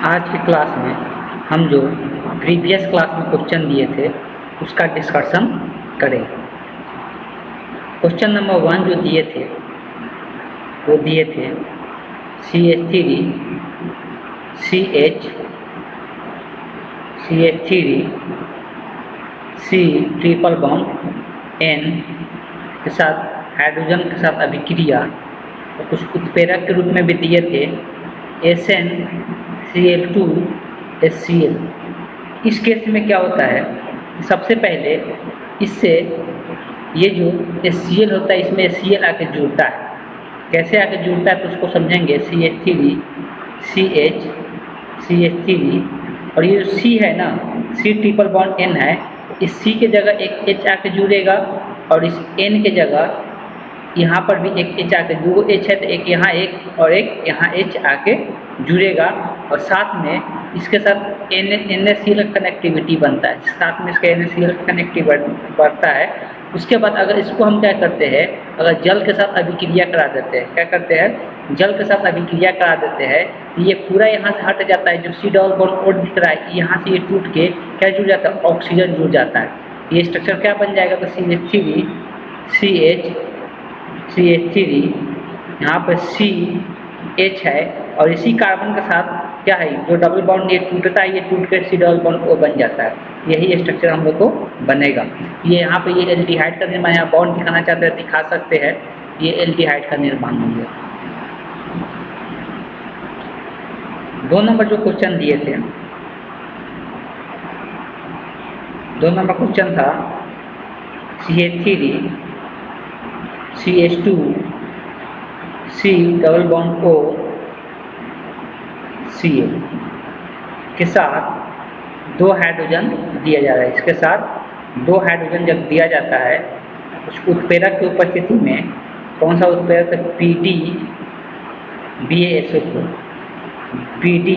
आज की क्लास में हम जो प्रीवियस क्लास में क्वेश्चन दिए थे उसका डिस्कशन करें। क्वेश्चन नंबर 1 जो दिए थे वो दिए थे CH3 CH CH3 C triple bond N के साथ हाइड्रोजन के साथ अभिक्रिया और कुछ उत्प्रेरक के रूप में भी दिए थे SnCl2 HCl। इस केस में क्या होता है, सबसे पहले इससे ये जो HCl होता है इसमें HCl आके जुड़ता है। कैसे आके जुड़ता है तो उसको समझेंगे। CH3 CH CH3 और ये जो C है ना, C ट्रिपल बॉन्ड N है, इस C के जगह एक H आके जुड़ेगा और इस N के जगह यहाँ पर भी एक H आके, दो H है तो एक यहाँ एक और एक यहाँ H आके जुड़ेगा और साथ में इसके साथ NaCl का कनेक्टिविटी बनता है, साथ में इसका NaCl का कनेक्टिविटी बढ़ता है। उसके बाद अगर इसको हम क्या करते हैं, अगर जल के साथ अभिक्रिया करा देते हैं, क्या करते हैं, जल के साथ अभिक्रिया करा देते हैं, ये पूरा यहाँ से हट जाता है। जो C डबल बॉन्ड और दिख रहा है यहाँ से ये टूट के क्या जुड़ जाता है, ऑक्सीजन जुड़ जाता है। ये स्ट्रक्चर क्या बन जाएगा तो CH3 CH3 यहाँ पर CH है और इसी कार्बन के साथ क्या है, जो डबल बॉन्ड ये टूटता है, ये टूट कर C डबल बॉन्ड O बन जाता है। यही स्ट्रक्चर हम लोग को बनेगा। ये यहाँ पे ये एल्डिहाइड का निर्माण, यहाँ बॉन्ड दिखाना चाहते हैं दिखा सकते हैं, ये एल्डिहाइड का निर्माण हो गया। 2 नंबर जो क्वेश्चन दिए थे, 2 नंबर क्वेश्चन था CH3 CH2 C double bond O Cl के साथ 2 हाइड्रोजन दिया जा रहा है। इसके साथ 2 हाइड्रोजन जब दिया जाता है उस उत्प्रेरक की उपस्थिति में, कौन सा उत्प्रेरक है, PD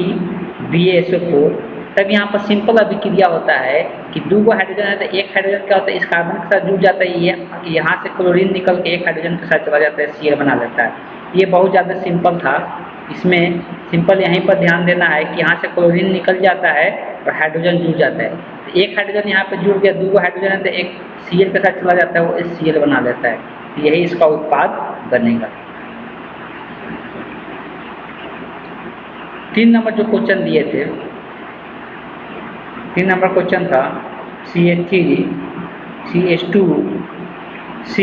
BaSO4 तब यहाँ पर सिंपल अभिक्रिया होता है कि 2 हाइड्रोजन है तो एक हाइड्रोजन क्या होता है, इस कार्बन के साथ जुड़ जाता है, ये यहाँ से क्लोरीन निकल के एक हाइड्रोजन के साथ चला जाता है, Cl बना लेता है। ये बहुत ज़्यादा सिंपल था। इसमें सिंपल यहीं पर ध्यान देना है कि यहाँ से क्लोरीन निकल जाता है और हाइड्रोजन जुड़ जाता है। तो एक हाइड्रोजन यहाँ पर जुड़ गया, 2 हाइड्रोजन है तो एक Cl के साथ चला जाता है, वो HCl बना लेता है। यही इसका उत्पाद बनेगा। 3 नंबर जो क्वेश्चन दिए थे, 3 नंबर क्वेश्चन था CH3 CH2 C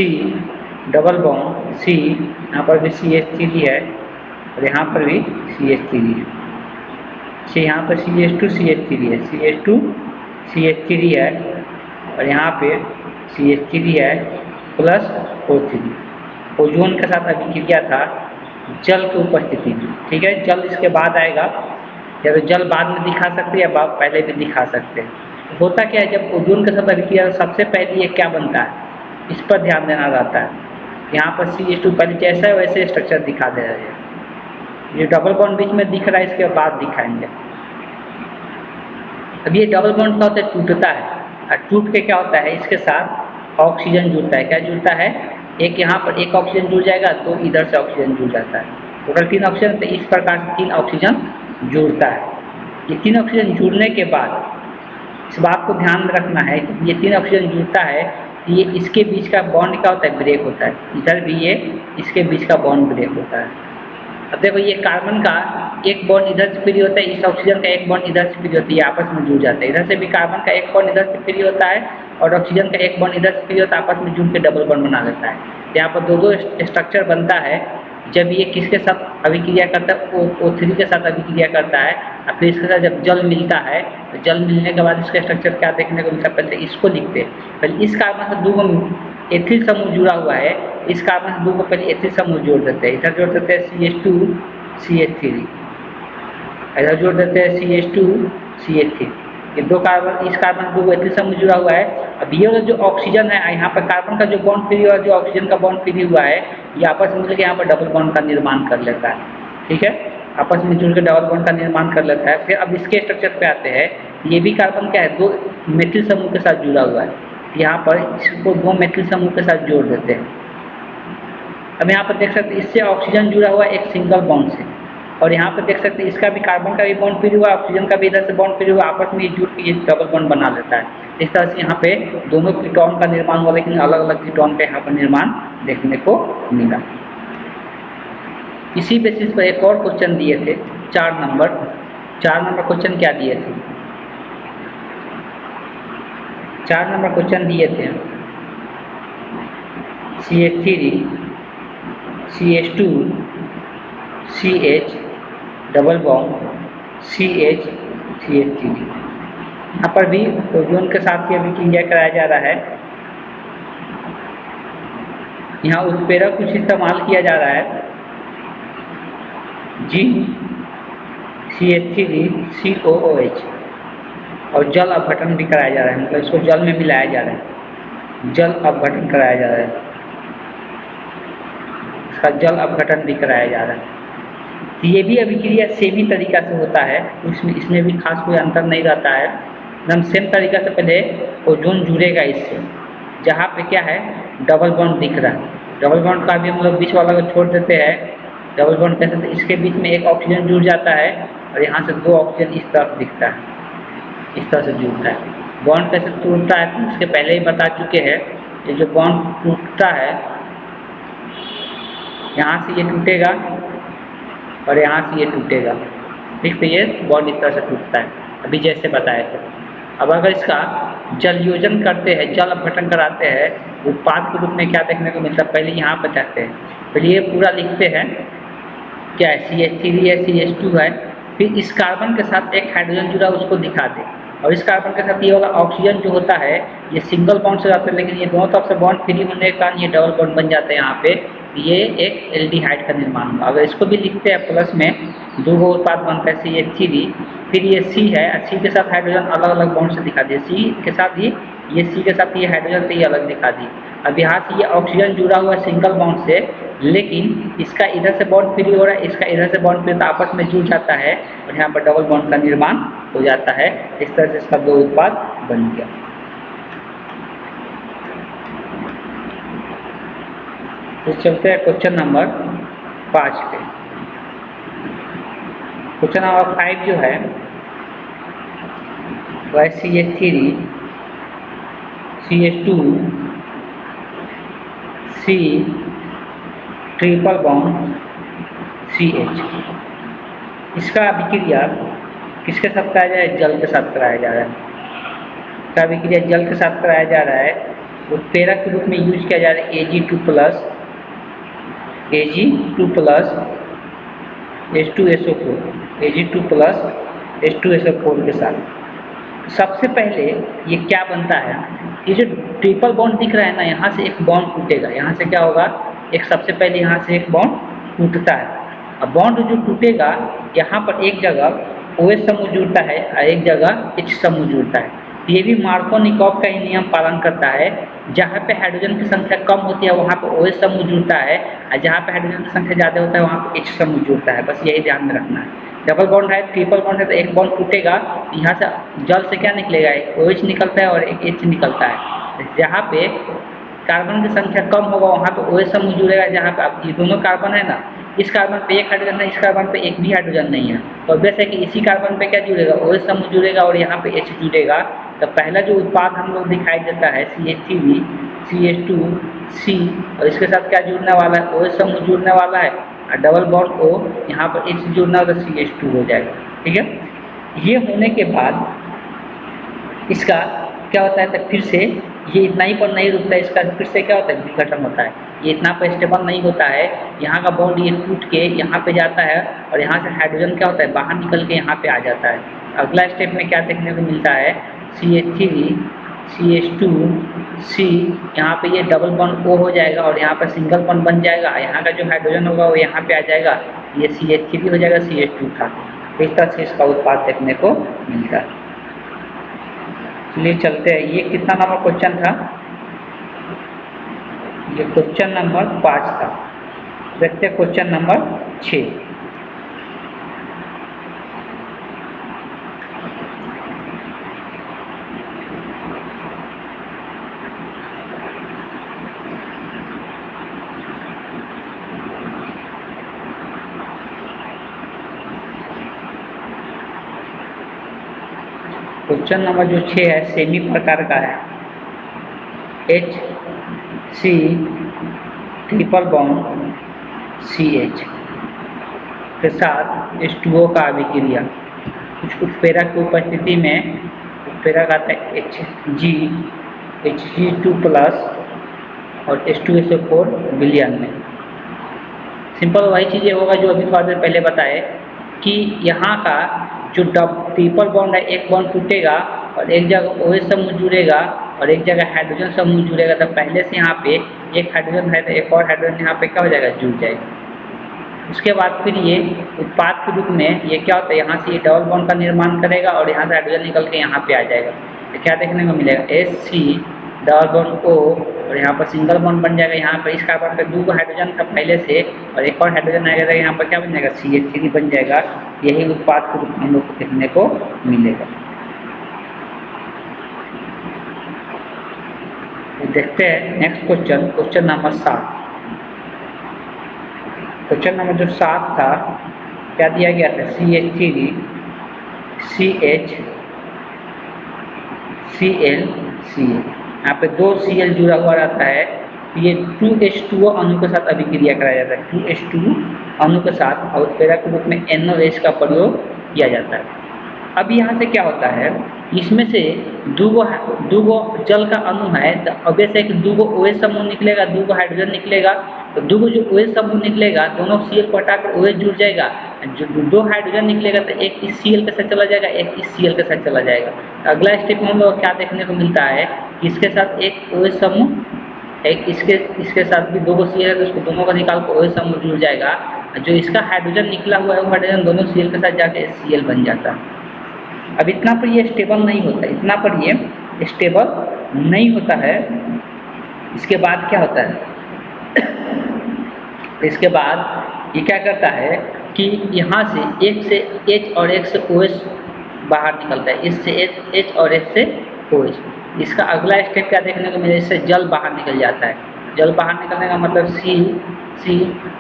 double bond C, यहाँ पर भी CH3 है और यहाँ पर भी CH3 है। यहाँ पर CH2 CH3 है, CH2 CH3 है और यहाँ पे CH3 है प्लस O3। ओजोन के साथ अभिक्रिया था जल की उपस्थिति में, ठीक है। जल इसके बाद आएगा, या तो जल बाद में दिखा सकते हैं या पहले भी दिखा सकते हैं। होता क्या है, जब ओजोन के साथ अभिक्रिया सबसे पहले ये क्या बनता है, इस पर ध्यान देना रहता है। यहाँ पर CH2 पहले जैसा है वैसे स्ट्रक्चर दिखा दे रहे हैं। ये डबल बॉन्ड बीच में दिख रहा है, इसके बाद दिखाएंगे। अब ये डबल बॉन्ड क्या होता है, टूटता है और टूट के क्या होता है, इसके साथ ऑक्सीजन जुड़ता है। क्या जुड़ता है, एक यहाँ पर एक ऑक्सीजन जुड़ जाएगा तो इधर से ऑक्सीजन जुड़ जाता है। टोटल 3 ऑक्सीजन, तो इस प्रकार से 3 ऑक्सीजन जुड़ता है। ये 3 ऑक्सीजन जुड़ने के बाद इस बात को ध्यान में रखना है कि ये 3 ऑक्सीजन जुड़ता है, ये इसके बीच का बॉन्ड क्या होता है, ब्रेक होता है। इधर भी ये इसके बीच का बॉन्ड ब्रेक होता है। अब देखो ये कार्बन का एक बॉन्ड इधर से फ्री होता है, इस ऑक्सीजन का एक बॉन्ड इधर से फ्री होता है, ये आपस में जुड़ जाते हैं। इधर से भी कार्बन का एक बॉन्ड इधर से फ्री होता है और ऑक्सीजन का एक बॉन्ड इधर से फ्री होता है, आपस में जुड़ के डबल बॉन्ड बना लेता है। यहाँ पर 2 स्ट्रक्चर बनता है। जब ये किसके साथ अभिक्रिया करता है, O3 के साथ अभिक्रिया करता है और फिर इसके साथ जब जल मिलता है तो जल मिलने के बाद इसका स्ट्रक्चर क्या देखने को मिलता है, पहले इसको लिखते हैं। पहले इस कार्बन से 2 एथिल समूह जुड़ा हुआ है, इस कार्बन से 2 को पहले एथिल समूह जोड़ देते हैं। इधर जोड़ देते हैं CH2 CH3, इधर जोड़ देते हैं CH2 CH3। ये 2 कार्बन, इस कार्बन से 2 एथिल समूह जुड़ा हुआ है। अब ये वाला जो ऑक्सीजन है, यहाँ पर कार्बन का जो बॉन्ड फ्री हुआ, जो ऑक्सीजन का बॉन्ड फ्री हुआ है, ये आपस में मिलकर यहाँ पर डबल बॉन्ड का निर्माण कर लेता है, ठीक है। आपस में जुड़कर डबल बॉन्ड का निर्माण कर लेता है। फिर अब इसके स्ट्रक्चर पे आते हैं। ये भी कार्बन क्या है, 2 मेथिल समूह के साथ जुड़ा हुआ है। यहाँ पर इसको 2 मेथिल समूह के साथ जोड़ देते हैं। अब यहाँ पर देख सकते हैं इससे ऑक्सीजन जुड़ा हुआ है एक सिंगल बॉन्ड से, और यहाँ पर देख सकते हैं इसका भी कार्बन का भी बॉन्ड फ्री हुआ, ऑक्सीजन का भी इधर से बॉन्ड फ्री हुआ, आपस में जुड़ के ये डबल बॉन्ड बना लेता है। इस तरह से यहाँ पे दोनों कीटोन का निर्माण हुआ, लेकिन अलग अलग कीटोन का यहाँ पर निर्माण देखने को मिला। इसी बेसिस पर एक और क्वेश्चन दिए थे 4 नंबर क्वेश्चन क्या दिए थे? 4 नंबर क्वेश्चन दिए थे CH3 CH2 CH double bond CH CH3। यहाँ पर भी ओजोन के साथ ही अभिक्रिया कराया जा रहा है। यहाँ उत्प्रेरक कुछ इस्तेमाल किया जा रहा है, CH3COOH, और जल अपघटन भी कराया जा रहा है, मतलब इसको जल में मिलाया जा रहा है, जल अपघटन कराया जा रहा है, इसका जल अपघटन भी कराया जा रहा है। ये भी अभिक्रिया सेम ही तरीका से होता है, इसमें भी खास कोई अंतर नहीं रहता है, एकदम सेम तरीका से पहले ओजोन जुड़ेगा इससे, जहाँ पे क्या है डबल बॉन्ड दिख रहा है, डबल बॉन्ड का भी हम लोग बीच वाला को छोड़ देते हैं, डबल बॉन्ड कैसे, तो इसके बीच में एक ऑक्सीजन जुड़ जाता है और यहाँ से 2 ऑक्सीजन इस तरफ दिखता है, इस तरह से जुड़ता है। बॉन्ड कैसे टूटता है तो इसके पहले ही बता चुके हैं। ये जो बॉन्ड टूटता है यहाँ से ये टूटेगा और यहाँ से ये टूटेगा, ठीक, तो ये बॉन्ड इस तरह से टूटता है, अभी जैसे बताए थे। अब अगर इसका जल योजन करते हैं, जल अपघटन कराते हैं, उत्पाद के रूप में क्या देखने को मिलता है, पहले यहाँ पर जाते हैं, पहले ये पूरा लिखते हैं क्या है, CH3 है, CH2 है, फिर इस कार्बन के साथ एक हाइड्रोजन जुड़ा उसको दिखा दे, और इस कार्बन के साथ ये वाला ऑक्सीजन जो होता है ये सिंगल बॉन्ड से जाता है, लेकिन ये दोनों तरफ से बॉन्ड फ्री होने के कारण ये डबल बॉन्ड बन जाता है। यहाँ पे ये एक एल्डिहाइड का निर्माण होगा। अगर इसको भी लिखते हैं प्लस में, 2 उत्पाद बनता है CH3, फिर ये C है, C के साथ हाइड्रोजन अलग अलग बॉन्ड से दिखा दिए, C के साथ ही ये C के साथ ये हाइड्रोजन से ये अलग दिखा दी। अब यहाँ से ये ऑक्सीजन जुड़ा हुआ है सिंगल बॉन्ड से, लेकिन इसका इधर से बॉन्ड फ्री हो रहा है, इसका इधर से बॉन्ड फ्री तो आपस में जुड़ जाता है और यहाँ पर डबल बॉन्ड का निर्माण हो जाता है। इस तरह से इसका 2 उत्पाद बन गया। तो चलते हैं क्वेश्चन नंबर 5 पे। क्वेश्चन नंबर 5 जो है वह CH3 CH2 C triple bond CH, इसका अभिक्रिया किसके साथ कराया जा रहा है, जल के साथ कराया जा रहा है। इसका अभिक्रिया जल के साथ कराया जा रहा है, उत्प्रेरक के रूप में यूज किया जा रहा है Ag2 plus H2SO4, Ag2 plus H2SO4 के साथ। सबसे पहले ये क्या बनता है, ये जो ट्रिपल बॉन्ड दिख रहा है ना, यहाँ से एक बॉन्ड टूटेगा, यहाँ से क्या होगा, एक सबसे पहले यहाँ से एक बॉन्ड टूटता है। अब बॉन्ड जो टूटेगा यहाँ पर एक जगह OH समूह जुड़ता है और एक जगह H समूह जुड़ता है। ये भी मार्कोनिकॉफ का ही नियम पालन करता है, जहाँ पे हाइड्रोजन की संख्या कम होती है वहाँ पे OH समूह जुड़ता है, और जहाँ पे हाइड्रोजन की संख्या ज़्यादा होता है वहाँ पे H समूह जुड़ता है। बस यही ध्यान में रखना है। डबल बॉन्ड है, ट्रिपल बॉन्ड है, तो एक बॉन्ड टूटेगा, यहाँ से जल से क्या निकलेगा, एक OH निकलता है और एक H निकलता है। जहाँ पे कार्बन की संख्या कम होगा वहाँ पे OH समूह जुड़ेगा, जहाँ पे अब ये दोनों कार्बन है ना, इस कार्बन पे एक हाइड्रोजन है, इस कार्बन पे एक भी हाइड्रोजन नहीं है, तो ऑब्वियस है कि इसी कार्बन पे क्या जुड़ेगा, OH समूह जुड़ेगा और यहाँ पे H जुड़ेगा। तो पहला जो उत्पाद हम लोग दिखाई देता है CH3 CH2 C, और इसके साथ क्या जुड़ने वाला है, OH समूह जुड़ने वाला है, और डबल बॉन्ड O यहाँ पर H जुड़ना होगा, CH2 हो जाएगा। ठीक है, ये होने के बाद इसका क्या होता है, तो फिर से ये इतना ही पर नहीं रुकता है, इसका फिर से क्या होता है, विघटन होता है। ये इतना पर स्टेबल नहीं होता है, यहाँ का बॉन्ड ये टूट के यहाँ पे जाता है और यहाँ से हाइड्रोजन क्या होता है, बाहर निकल के यहाँ पे आ जाता है। अगला स्टेप में क्या देखने को मिलता है, CH3 CH2 C, यहाँ पे ये डबल बॉन्ड O हो जाएगा और यहाँ पर सिंगल बॉन्ड बन जाएगा, यहाँ का जो हाइड्रोजन होगा वो यहाँ पे आ जाएगा, ये CH3 हो जाएगा, CH2 था। इस तरह से इसका उत्पाद देखने को मिलता है। चलिए चलते हैं, ये कितना नंबर क्वेश्चन था, ये क्वेश्चन नंबर 5 था। देखते हैं क्वेश्चन नंबर 6। क्वेश्चन नंबर जो 6 है सेमी प्रकार का है। H C triple bond CH के साथ H2O का अभिक्रिया कुछ उत्प्रेरक की उपस्थिति में उत्प्रेरक आता है Hg2+ और H2SO4 विलयन में। सिंपल वही चीज़ें होगा जो अभी थोड़ा देर पहले बताए कि यहाँ का जो ट्रिपल बॉन्ड है एक बॉन्ड टूटेगा और एक जगह OH समूह जुड़ेगा और एक जगह हाइड्रोजन समूह जुड़ेगा, तो पहले से यहाँ पे एक हाइड्रोजन है तो एक और हाइड्रोजन यहाँ पे क्या हो जाएगा, जुड़ जाएगा। उसके बाद फिर ये उत्पाद के रूप में ये क्या होता है, यहाँ से ये डबल बॉन्ड का निर्माण करेगा और यहाँ से हाइड्रोजन निकल के यहाँ पे आ जाएगा। तो क्या देखने को मिलेगा, H C double bond O और यहाँ पर सिंगल बॉन्ड बन जाएगा। यहाँ पर इस कार्बन पे 2 हाइड्रोजन था पहले से और एक और हाइड्रोजन आएगा तो यहाँ पर क्या बन जाएगा, CH3 बन जाएगा। यही उत्पाद के रूप में हम लोग को देखने को मिलेगा। तो देखते हैं next question, question number 7। Question number जो 7 था क्या दिया गया था, CH3 CH Cl Cl, यहाँ पे 2 Cl जुड़ा हुआ रहता है। ये 2H2O अणु के साथ अभिक्रिया कराया जाता है, 2H2 अणु के साथ और उत्प्रेरक के रूप में NOH का प्रयोग किया जाता है। अब यहाँ से क्या होता है, इसमें से दो जल का अणु है तो अब से 2 OH समूह निकलेगा, 2 हाइड्रोजन निकलेगा। तो 2 जो OH समूह निकलेगा दोनों Cl को हटाकर OH जुड़ जाएगा। जो 2 हाइड्रोजन निकलेगा तो एक इस Cl के साथ चला जाएगा, एक इस Cl के साथ चला जाएगा। अगला स्टेप में हम लोग क्या देखने को मिलता है, इसके साथ एक OH समूह, एक इसके साथ भी 2 Cl है तो उसको दोनों का निकाल कर OH समूह जुड़ जाएगा। जो इसका हाइड्रोजन निकला हुआ है वो हाइड्रोजन दोनों Cl के साथ जाके Cl बन जाता है। अब इतना पर ये स्टेबल नहीं होता, इतना पर ये स्टेबल नहीं होता है। इसके बाद क्या होता है, इसके बाद ये क्या करता है कि यहाँ से एक से H और एक से OH बाहर निकलता है, इससे H और एक से OH। इसका अगला स्टेप क्या देखने को मिले, इससे जल बाहर निकल जाता है। जल बाहर निकलने का मतलब C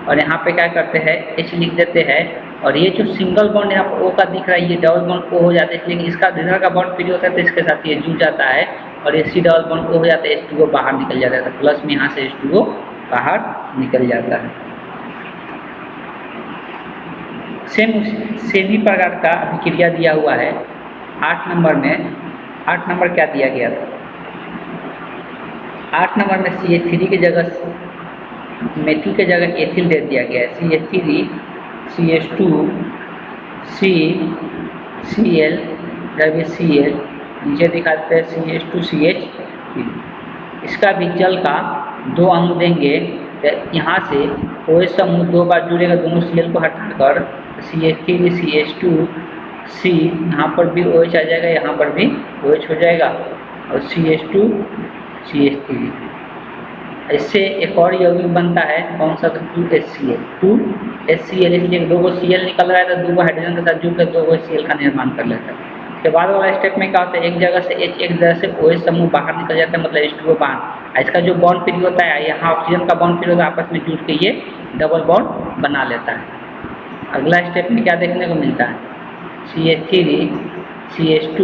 और यहाँ पे क्या करते हैं, H लिख देते हैं। और ये जो सिंगल बॉन्ड यहाँ पर O का दिख रहा है ये डबल बॉन्ड O हो जाता है, इसलिए इसका इधर का बॉन्ड फ्री होता है तो इसके साथ ये जुड़ जाता है और ये C डबल बॉन्ड O हो जाता है, H2O बाहर निकल जाता है। तो प्लस में यहाँ से H2O बाहर निकल जाता है। सेम ही प्रकार का अभिक्रिया दिया हुआ है 8 नंबर में। 8 नंबर क्या दिया गया था, 8 नंबर में CH3 की जगह मेथिल की जगह एथिल दे दिया गया है। CH3 CH2 C Cl Cl, नीचे दिखाते हैं CH2 CH3। इसका भी जल का 2 अणु देंगे तो यहाँ से OH समूह 2 बार जुड़ेगा, दोनों Cl को हटाकर CH3 CH2 C, यहाँ पर भी OH आ जाएगा, यहाँ पर भी OH हो जाएगा और CH2 CH3। इससे एक और यौगिक बनता है कौन सा, 2HCl। इसलिए 2 Cl निकल रहा है तो 2 हाइड्रोजन के साथ जुड़कर 2 Cl का निर्माण कर लेता है। उसके बाद वाला स्टेप में क्या होता है, एक जगह से H, एक जगह से OH समूह बाहर निकल जाता है, मतलब H2O बाहर। इसका जो बॉन्ड फ्री होता है, यहाँ ऑक्सीजन का बॉन्ड फ्री होता है, आपस में जुड़ के ये डबल बॉन्ड बना लेता है। अगला स्टेप में क्या देखने को मिलता है, CH3 CH2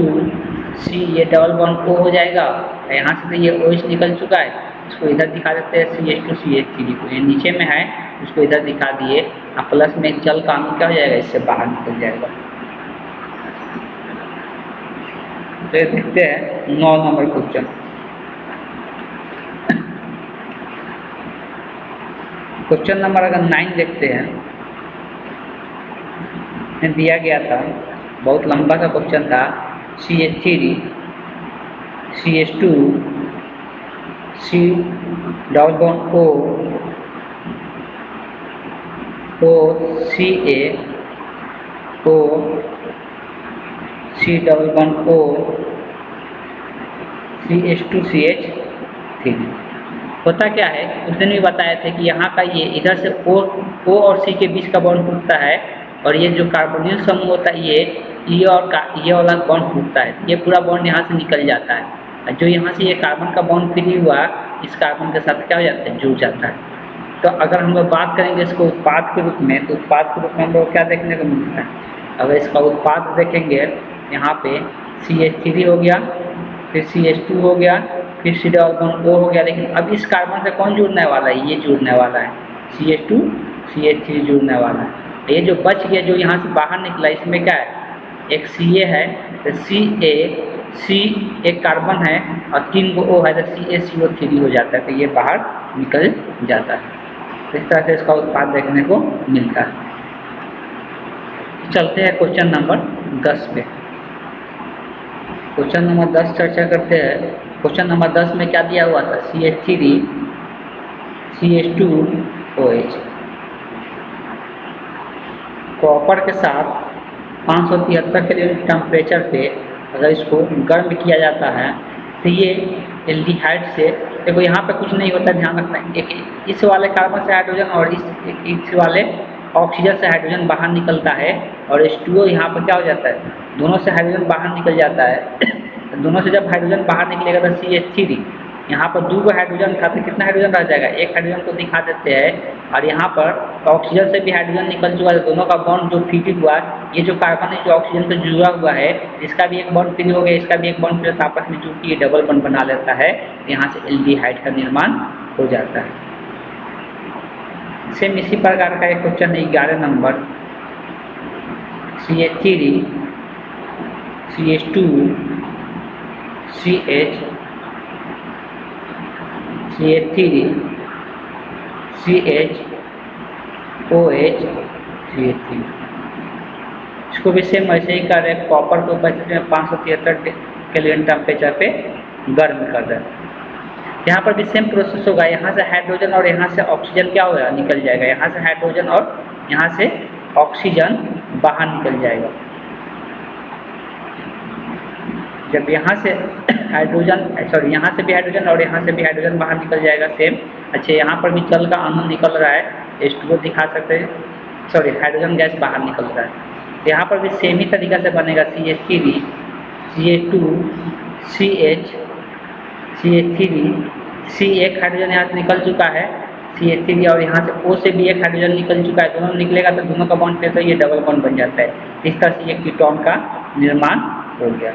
C, ये डबल बॉन्ड O हो जाएगा। यहाँ से तो ये OH निकल चुका है, इसको इधर दिखा देते हैं CH2 CH3 को, ये नीचे में है उसको इधर दिखा दिए। अब प्लस में एक जल का अणु क्या हो जाएगा, इससे बाहर निकल जाएगा। तो देखते हैं 9 नंबर क्वेश्चन। क्वेश्चन नंबर अगर 9 देखते हैं, दिया गया था, बहुत लंबा सा क्वेश्चन था। CH3 CH2 C double bond O Ca O C double bond O CH2 CH3। होता क्या है, उस दिन भी बताए थे कि यहाँ का ये इधर से O और C के बीच का बॉन्ड टूटता है और ये जो कार्बोनिल समूह होता है ये वाला बॉन्ड टूटता है, ये पूरा बॉन्ड यहाँ से निकल जाता है। जो यहाँ से ये कार्बन का बॉन्ड फ्री हुआ इस कार्बन के साथ क्या हो जाता है, जुड़ जाता है। तो अगर हम लोग बात करेंगे इसको उत्पाद के रूप में, तो उत्पाद के रूप में हम लोग क्या देखने को मिलता है, अगर इसका उत्पाद देखेंगे यहाँ पे CH3 हो गया, फिर CH2 हो गया, फिर C डबल बॉन्ड O हो गया। लेकिन अब इस कार्बन से कौन जुड़ने वाला है? ये जुड़ने वाला है, CH2 CH3 जुड़ने वाला है। ये जो बच गया, जो यहाँ से बाहर निकला, इसमें क्या है? एक Ca है, तो C एक कार्बन है और 3 गो O है, तो CaCO3 हो जाता है, तो ये बाहर निकल जाता है। इस तरह से इसका उत्पाद देखने को मिलता है। चलते हैं क्वेश्चन नंबर 10 पे। क्वेश्चन नंबर 10 चर्चा करते हैं। क्वेश्चन नंबर 10 में क्या दिया हुआ था? CH3 CH2OH कॉपर के साथ 573 केल्विन टेम्परेचर पे अगर इसको गर्म किया जाता है तो ये एल्डिहाइड से, देखो यहाँ पे कुछ नहीं होता, ध्यान रखना। एक इस वाले कार्बन से हाइड्रोजन और इस वाले ऑक्सीजन से हाइड्रोजन बाहर निकलता है, और H2O यहाँ पर क्या हो जाता है? दोनों से हाइड्रोजन बाहर निकल जाता है। दोनों से जब हाइड्रोजन बाहर निकलेगा तो CH3, यहाँ पर 2 गो हाइड्रोजन था तो कितना हाइड्रोजन रह जाएगा? एक हाइड्रोजन को दिखा देते हैं, और यहाँ पर ऑक्सीजन से भी हाइड्रोजन निकल चुका है, दोनों का बॉन्ड जो फ्री हुआ, ये जो कार्बन है जो ऑक्सीजन से जुड़ा हुआ है, इसका भी एक बॉन्ड फ्री हो गया, इसका भी एक बॉन्ड फ्री, आपस में जुड़ के ये डबल बॉन्ड बना लेता है, यहाँ से एल्डिहाइड का निर्माण हो जाता है। सेम इसी प्रकार का एक क्वेश्चन है 11 number, CH3 CH2 CH CH3 CH OH CH3। इसको भी सेम ऐसे ही कर रहे हैं, कॉपर को 573 केल्विन टेम्परेचर पे गर्म कर रहे हैं। यहाँ पर भी सेम प्रोसेस होगा, यहाँ से हाइड्रोजन और यहाँ से ऑक्सीजन क्या होगा? निकल जाएगा। यहाँ से हाइड्रोजन और यहाँ से ऑक्सीजन बाहर निकल जाएगा। जब यहाँ से हाइड्रोजन, सॉरी, यहाँ से भी हाइड्रोजन और यहाँ से भी हाइड्रोजन बाहर निकल जाएगा सेम। अच्छा, यहाँ पर भी जल का अणु निकल रहा है, H2O दिखा सकते हैं, सॉरी, हाइड्रोजन गैस बाहर निकल रहा है। यहाँ पर भी सेम ही तरीका से बनेगा, CH3 CH2 CH CH3 C एक हाइड्रोजन यहाँ से निकल चुका है, CH3, और यहाँ से O से भी एक हाइड्रोजन निकल चुका है, दोनों निकलेगा तो दोनों का बॉन्ड फिर तो ये डबल बॉन्ड बन जाता है। इस तरह से ये कीटोन का निर्माण हो गया।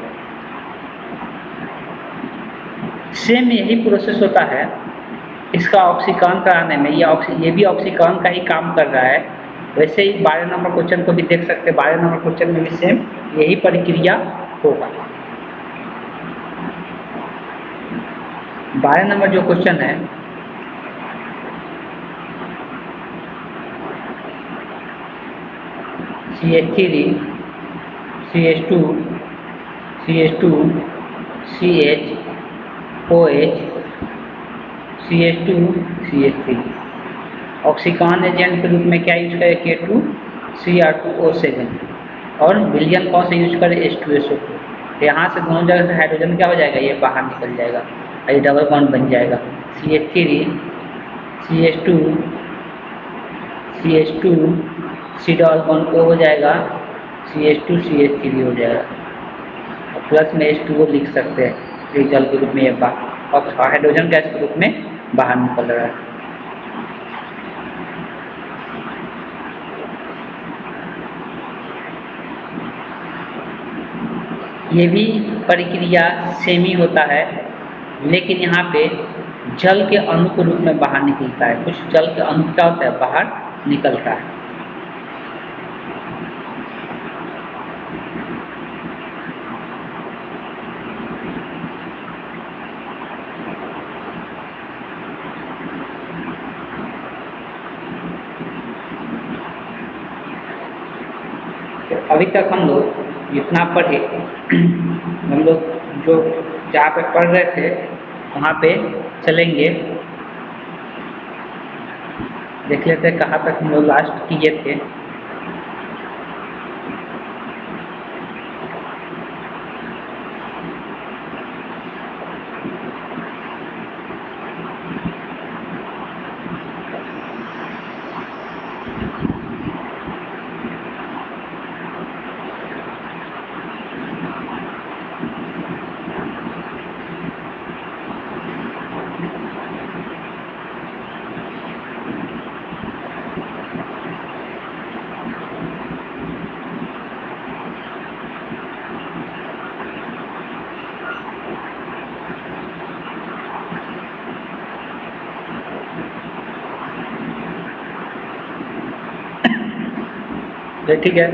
सेम यही प्रोसेस होता है इसका ऑक्सीकरण कराने में, ये भी ऑक्सीकरण का ही काम कर रहा है। वैसे ही 12 नंबर क्वेश्चन को भी देख सकते हैं, 12 नंबर क्वेश्चन में भी सेम यही प्रक्रिया होगा। 12 नंबर जो क्वेश्चन है, CH3 CH2 CH2 CH OH CH2 CH3 ऑक्सीकरण एजेंट के रूप में क्या यूज करें? K2Cr2O7, और विलयन कौन से यूज करें? H2SO4। यहाँ से दोनों जगह से हाइड्रोजन क्या हो जाएगा? ये बाहर निकल जाएगा, ये डबल बॉन्ड बन जाएगा। CH3 CH2 CH2 C double bond O हो जाएगा, CH2 CH3 हो जाएगा, और प्लस में H2O लिख सकते हैं, जो जल के रूप में ये और हाइड्रोजन गैस के रूप में बाहर निकल रहा है। ये भी प्रक्रिया सेम ही होता है, लेकिन यहाँ पे जल के अणु के रूप में बाहर निकलता है। कुछ जल के अणु क्या होता है? बाहर निकलता है। अभी तक हम लोग जितना पढ़े, हम लोग जो जहाँ पे पढ़ रहे थे वहाँ पे चलेंगे, देख लेते हैं कहाँ तक हम लोग लास्ट किए थे। तो ठीक है।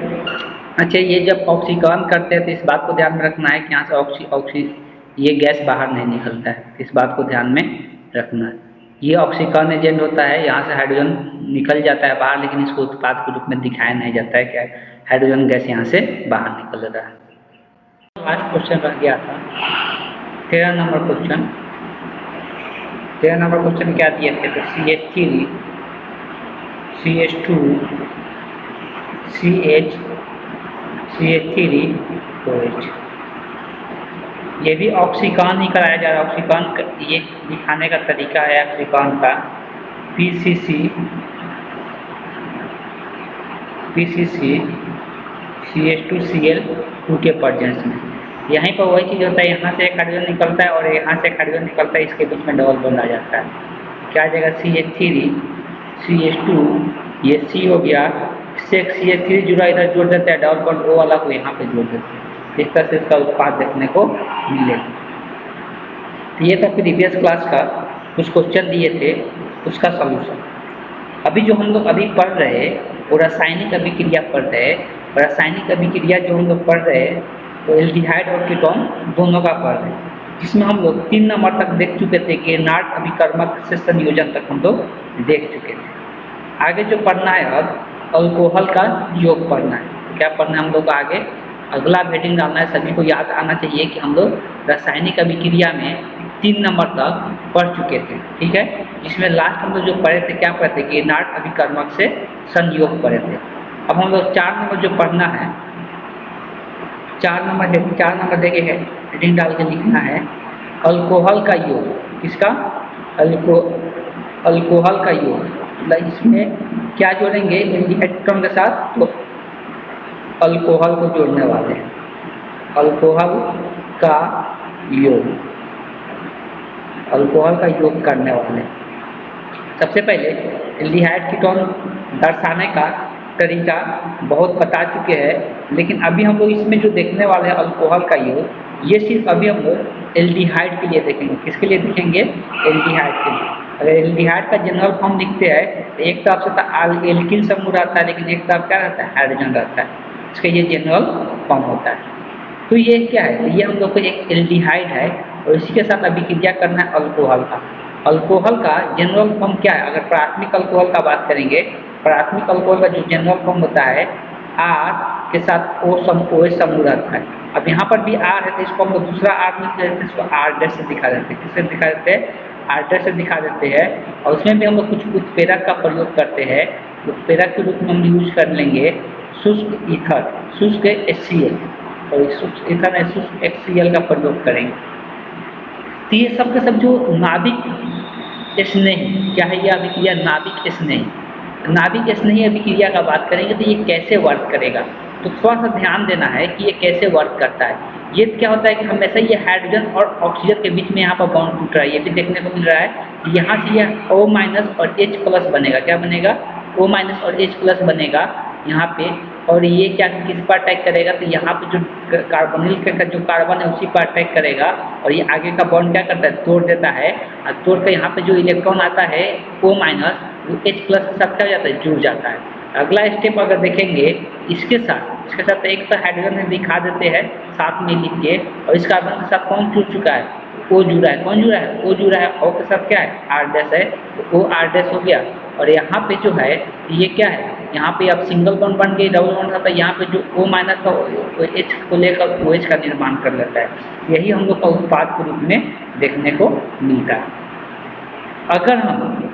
अच्छा, ये जब ऑक्सीकरण करते हैं तो इस बात को ध्यान में रखना है कि यहाँ से ये गैस बाहर नहीं निकलता है, इस बात को ध्यान में रखना है। ये ऑक्सीकरण एजेंट होता है, यहाँ से हाइड्रोजन निकल जाता है बाहर, लेकिन इसको उत्पाद के रूप में दिखाया नहीं जाता है कि हाइड्रोजन गैस यहाँ से बाहर निकल रहा है। लास्ट क्वेश्चन रह गया था 13 नंबर क्वेश्चन। 13 नंबर क्वेश्चन क्या दिए थे? तो CH3 CH2 CH CH3 OH, ये भी ऑक्सीकरण ही कराया जा रहा है। ऑक्सीकरण ये दिखाने का तरीका है ऑक्सीकरण का, PCC CH2Cl2 के प्रेजेंस में। यहीं पर वही चीज़ होता है, यहाँ से एक हाइड्रोजन निकलता है और यहाँ से एक हाइड्रोजन निकलता है, इसके बीच में डबल बॉन्ड आ जाता है। क्या आ जाएगा? CH3 CH2, ये C हो गया, इससे एक CH3 जुड़ा इधर जोड़ देते हैं, डबल बॉन्ड O वाला को यहाँ पे जोड़ देते हैं। इस तरह से इसका उत्पाद देखने को मिलेगा। तो ये था प्रीवियस क्लास का कुछ क्वेश्चन दिए थे, उसका सॉल्यूशन। अभी जो हम लोग अभी पढ़ रहे हैं वो रासायनिक अभिक्रिया पढ़ रहे हैं। रासायनिक अभिक्रिया जो हम लोग पढ़ रहे हैं तो एल्डिहाइड और कीटोन दोनों का पढ़ रहे हैं, जिसमें हम लोग 3 नंबर तक देख चुके थे कि नाट अभिकर्मक से संयोजन तक हम लोग देख चुके थे। आगे जो पढ़ना है अब अल्कोहल का योग पढ़ना है। क्या पढ़ना है हम लोग आगे? अगला हेडिंग डालना है। सभी को याद आना चाहिए कि हम लोग रासायनिक अभिक्रिया में 3 नंबर तक पढ़ चुके थे, ठीक है। जिसमें लास्ट हम लोग जो पढ़े थे, क्या पढ़े थे कि नाट अभिकर्मक से संयोग पढ़े थे। अब हम लोग 4 नंबर जो पढ़ना है, 4 नंबर देखे है, हेडिंग डाल के लिखना है अल्कोहल का योग। किसका? अल्कोहल का योग। मतलब इसमें क्या जोड़ेंगे? एल्डिहाइड के साथ तो अल्कोहल को जोड़ने वाले हैं। अल्कोहल का योग, अल्कोहल का योग करने वाले। सबसे पहले एल्डिहाइड कीटोन दर्शाने का तरीका बहुत बता चुके हैं, लेकिन अभी हम लोग इसमें जो देखने वाले हैं अल्कोहल का योग, ये सिर्फ अभी हम लोग एल्डिहाइड के लिए देखेंगे। किसके लिए देखेंगे? एल्डिहाइड के लिए। अगर एल्डिहाइड का जनरल फॉर्म लिखते हैं तो एक तरफ से एल्किल समूह रहता है, लेकिन एक तरफ क्या रहता है? हाइड्रोजन रहता है। इसका ये जनरल फॉर्म होता है। तो ये क्या है? ये हम लोग को एक एल्डिहाइड है और इसी के साथ अभिक्रिया करना है अल्कोहल का। अल्कोहल का जनरल फॉर्म क्या है? अगर प्राथमिक अल्कोहल का बात करेंगे, प्राथमिक अल्कोहल का जो जनरल फॉर्म होता है R के साथ OH समूह रहता है। अब यहाँ पर भी R है तो इसको हम लोग दूसरा R लिख देते हैं, इसको R' से दिखा देते हैं। किससे दिखा देते हैं? R' से दिखा देते हैं। और उसमें भी हम लोग कुछ उत्प्रेरक का प्रयोग करते हैं। उत्प्रेरक के रूप में हम यूज कर लेंगे शुष्क ईथर, शुष्क HCl, और शुष्क ईथर में शुष्क HCl का प्रयोग करेंगे। तो ये सब के सब जो नाभिक स्नेही, क्या है ये अभिक्रिया? नाभिक स्नेही। नाभिक स्नेही अभिक्रिया का बात करेंगे तो ये कैसे वर्क करेगा, तो थोड़ा सा ध्यान देना है कि ये कैसे वर्क करता है। ये क्या होता है कि हमेशा ये हाइड्रोजन और ऑक्सीजन के बीच में यहाँ पर बॉन्ड टूट रहा है। ये भी देखने को मिल रहा है कि यहाँ से यह O- और H+ बनेगा। क्या बनेगा? O- और H+ बनेगा यहाँ पे। और ये क्या किस पर अटैक करेगा? तो यहाँ पे जो कार्बोनिल का जो कार्बन है उसी पर अटैक करेगा और ये आगे का बॉन्ड क्या करता है? तोड़ देता है। और तोड़ कर यहाँ पे जो इलेक्ट्रॉन आता है O-, वो H+ के साथ क्या हो जाता है? जुड़ जाता है। अगला स्टेप अगर देखेंगे इसके साथ एक तो हाइड्रोजन में दिखा देते हैं साथ में लिख के, और इस कार्बन के साथ कौन जुड़ चुका है? O जुड़ा है। कौन जुड़ा है? O जुड़ा है। O के साथ क्या है? R' है, तो O R' हो गया। और यहाँ पे जो है ये क्या है? यहाँ पे अब सिंगल बॉन्ड बन गई, डबल बॉन्ड था, तो यहाँ पे जो O- था वो H को लेकर OH का निर्माण कर लेता है। यही हम लोग का उत्पाद के रूप में देखने को मिलता है। अगर हम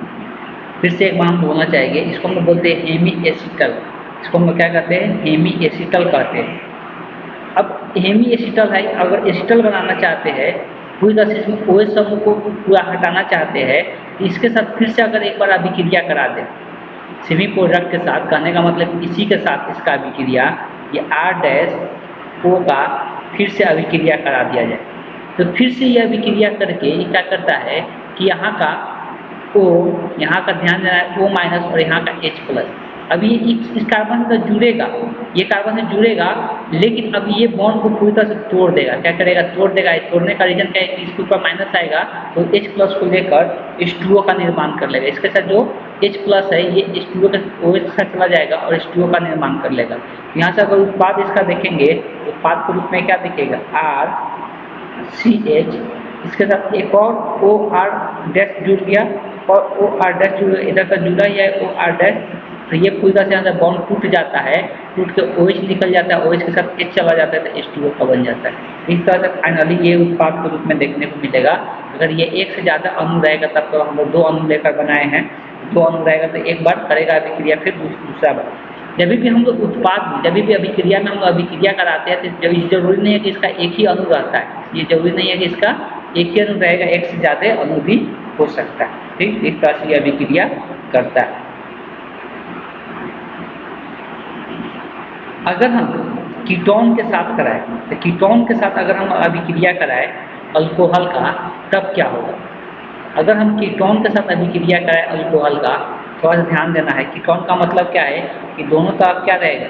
फिर से एक बार हम बोलना चाहेंगे, इसको हम लोग बोलते हैं हेमी एसिटल। इसको हम लोग क्या कहते हैं? हेमी एसिटल कहते हैं। अब हेमी एसिटल है, अगर एसिटल बनाना चाहते हैं, पूरी तरह से इसमें OH समूह को पूरा हटाना चाहते हैं, इसके साथ फिर से अगर एक बार अभिक्रिया करा दें सेमी प्रोडक्ट के साथ, कहने का मतलब इसी के साथ इसका अभिक्रिया, ये R' O का फिर से अभिक्रिया करा दिया जाए, तो फिर से ये अभिक्रिया करके ये क्या करता है कि यहाँ का O, यहाँ का ध्यान देना है O- और यहाँ का H+। अब ये इस कार्बन से जुड़ेगा, ये कार्बन से जुड़ेगा, लेकिन अब ये बॉन्ड को पूरी तरह से तोड़ देगा। क्या करेगा? तोड़ देगा। तोड़ने का रीजन क्या है? इसके ऊपर माइनस आएगा तो H+ को लेकर H2O का निर्माण कर लेगा। इसके साथ जो H प्लस है ये H2O के OH के साथ चला जाएगा और H2O का निर्माण कर लेगा। यहाँ से अगर उत्पाद इसका देखेंगे तो उत्पाद के रूप में क्या दिखेगा, RCH, इसके साथ एक और OR डैश जुड़ गया और OR डैश जुड़ इधर का जुड़ा ही है OR डैश, तो ये पूरी तरह से यहाँ से बॉन्ड टूट जाता है, टूट के OH निकल जाता है, OH के साथ H चला जाता है तो H2O का बन जाता है। इस तरह से फाइनली ये उत्पाद के रूप में देखने को मिलेगा। अगर ये एक से ज़्यादा अणु रहेगा तब तो हम लोग 2 अणु लेकर बनाए हैं, 2 अणु रहेगा तो एक बार करेगा अभिक्रिया, फिर दूसरा बार। जब भी हम लोग उत्पाद, जब भी अभिक्रिया में हम लोग अभिक्रिया कराते हैं तो जरूरी नहीं है कि इसका एक ही अणु रहता है, ये जरूरी नहीं है कि इसका एक ही अणु रहेगा, एक से ज़्यादा अणु भी हो सकता है। ठीक, इस तरह से ये अभिक्रिया करता है। अगर हम कीटोन के साथ कराएं तो कीटोन के साथ अगर हम अभिक्रिया कराएं अल्कोहल का तब क्या होगा। अगर हम कीटोन के साथ अभिक्रिया कराएं अल्कोहल का, थोड़ा सा ध्यान देना है। कीटोन का मतलब क्या है कि दोनों तरफ क्या रहेगा,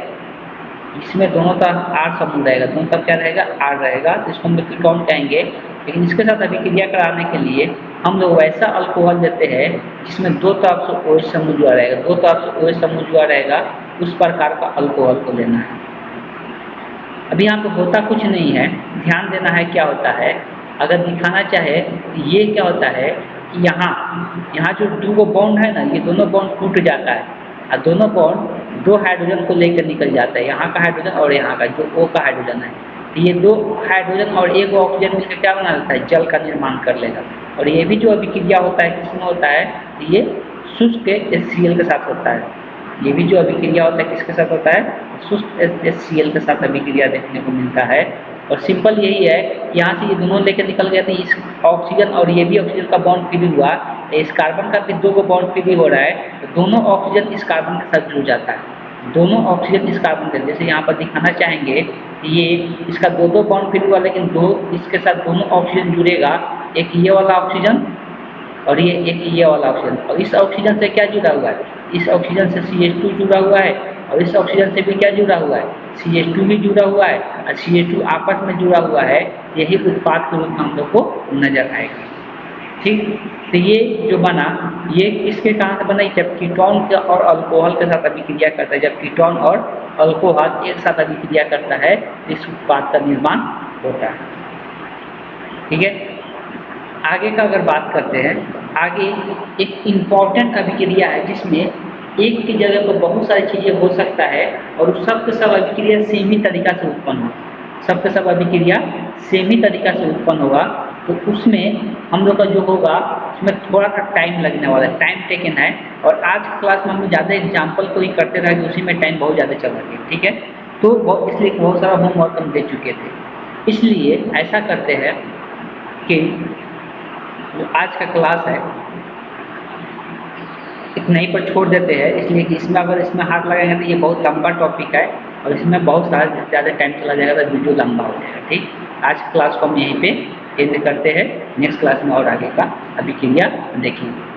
इसमें दोनों तरफ R समूह रहेगा, दोनों तरफ क्या रहेगा, R रहेगा, तो इसको हम लोग कीटोन कहेंगे। लेकिन इसके साथ अभिक्रिया कराने के लिए हम लोग वैसा अल्कोहल देते हैं जिसमें 2 तरफ से OH समूह जुड़ा रहेगा, 2 तरफ से OH समूह जुड़ा रहेगा, उस प्रकार का अल्कोहल को लेना है। अभी यहाँ पे होता कुछ नहीं है, ध्यान देना है क्या होता है। अगर दिखाना चाहे तो ये क्या होता है कि यहाँ जो 2 बॉन्ड है ना, ये दोनों बॉन्ड टूट जाता है और दोनों बॉन्ड 2 हाइड्रोजन को लेकर निकल जाता है, यहाँ का हाइड्रोजन और यहाँ का जो O का हाइड्रोजन है। तो ये 2 हाइड्रोजन और 1 ऑक्सीजन मिलकर क्या बना लेता है, जल का निर्माण कर लेगा। और ये भी जो अभिक्रिया होता है किसमें होता है, ये शुष्क HCl के साथ होता है। ये भी जो अभिक्रिया होता है किसके साथ होता है, शुष्क HCl के साथ अभिक्रिया देखने को मिलता है। और सिंपल यही है, यहाँ से ये दोनों लेकर निकल गए थे, इस ऑक्सीजन और ये भी ऑक्सीजन का बॉन्ड फ्री हुआ, इस कार्बन का भी 2 बॉन्ड फ्री हो रहा है, तो दोनों ऑक्सीजन इस कार्बन के साथ जुड़ जाता है, दोनों ऑक्सीजन इस कार्बन के, जैसे यहाँ पर दिखाना चाहेंगे ये इसका 2 बॉन्ड फ्री हुआ, लेकिन 2 इसके साथ दोनों ऑक्सीजन जुड़ेगा, एक ये वाला ऑक्सीजन और ये वाला ऑक्सीजन, और इस ऑक्सीजन से क्या जुड़ा हुआ है, इस ऑक्सीजन से CH2 जुड़ा हुआ है और इस ऑक्सीजन से भी क्या जुड़ा हुआ है, CH2 भी जुड़ा हुआ है और CH2 आपस में जुड़ा हुआ है। यही उत्पाद के रूप में हम लोग को नजर आएगा। ठीक, तो ये जो बना ये किसके कारण से बना, जब कीटोन के और अल्कोहल के साथ अभिक्रिया करता है, जब कीटोन और अल्कोहल एक साथ अभिक्रिया करता है इस उत्पाद का निर्माण होता है। ठीक है, आगे का अगर बात करते हैं, आगे एक इम्पॉर्टेंट अभिक्रिया है जिसमें एक की जगह पर बहुत सारी चीज़ें हो सकता है और सब के सब अभिक्रिया सेम ही तरीका से उत्पन्न हो, सब के सब अभिक्रिया सेम ही तरीका से उत्पन्न होगा। तो उसमें हम लोग का जो होगा उसमें थोड़ा सा टाइम लगने वाला है, टाइम टेकन है। और आज क्लास में हम ज़्यादा एग्जाम्पल को ही करते रहे, उसी में टाइम बहुत ज़्यादा चला गया। ठीक है, तो इसलिए बहुत सारा होमवर्क हम दे चुके थे, इसलिए ऐसा करते हैं कि जो आज का क्लास है इतना ही पर छोड़ देते हैं, इसलिए कि इसमें अगर इसमें हाथ लगाएंगे तो ये बहुत लंबा टॉपिक है और इसमें बहुत सारा ज़्यादा टाइम चला जाएगा तो वीडियो लंबा हो जाएगा। ठीक, आज क्लास को हम यहीं पे एंड करते हैं, नेक्स्ट क्लास में और आगे का अभिक्रिया देखेंगे।